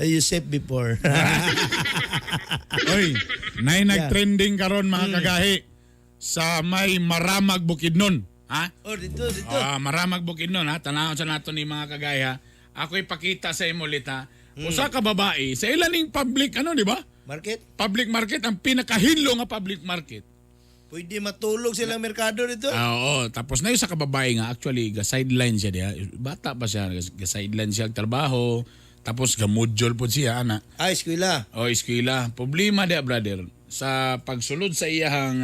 You safe before. Oy, nay nag-trending karon mga kagahi sa may Maramag Bukidnon. Ha? Oh, dito. Maramag Bukidnon ha. Tanawon sa nato ni mga kagahi ha. Ako ipakita sa imo ulit ha. Usa ka babae sa ilaning public di ba? Market? Public market ang pinakahinlo nga public market. Pwede matulog silang merkado dito. Oo, tapos na yung sa kababae nga actually ga sideline siya diha. Bata pa siya, ga sideline siya trabaho. Tapos ga module po siya ana. Ay, eskwela. Eskwela. Problema dia brother sa pagsulod sa iyang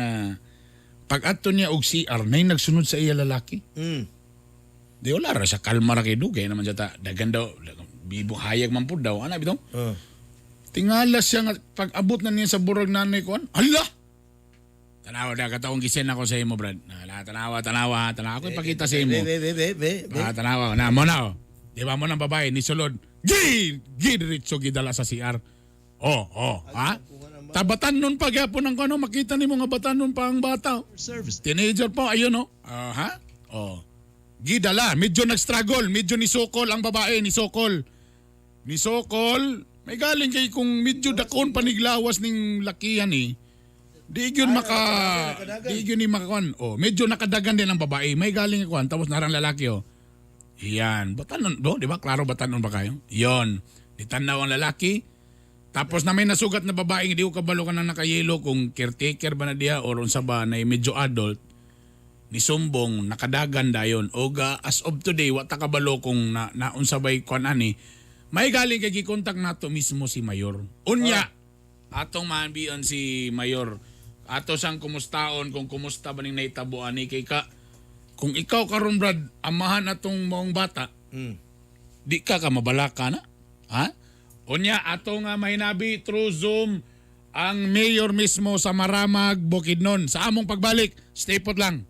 pag-adto niya og CR nay nagsunod sa iya lalaki. Di wala ra sa kalma ra kay dugay naman jata dagan daw bibong hayag man pud daw ana bitong. Tingala siya nga pag-abot na niya sa burag nanay ko. Hala. Tanawa da kataong gisen ako sa imo brad. Tanawa ako ipakita sa imo. Tanawa na mo na. Di ba mo nang babae ni sulod. Diretso gidala sa CR. Ha? Tabatan nun pa gyapon ang kano makita nimo nga batan nun pa ang bata. Teenager pa ayun ha? Gidala, medyo nag-struggle, medyo ni Sokol ang babae ni Sokol. Ni Sokol, may galing kay kung medyo dakon paniglawas ning lakihan Di yun ni makakuan. Medyo nakadagan din ang babae. May galing kuan tapos narang lalaki Iyan. Batanon di ba? Klaro batanon ba kayo? Iyon. Ditanaw ang lalaki. Tapos na may nasugat na babae, hindi ko kabalo ka na nakayelo kung caretaker ba na diya or unsa ba na medyo adult. Ni Sumbong nakadagan dayon. Oga as of today wata kabalo kung naunsa bay kuan ani. May galing kay gikontak nato mismo si Mayor. Unya. Atong maanbian si Mayor. Ato sang kumustaon kung kumusta ba ning naitabuan ni kay ka kung ikaw karon brad amahan atong maong bata di ka mabalaka na ha unya ato nga mahinabi through Zoom ang mayor mismo sa Maramag Bukidnon sa among pagbalik stay put lang.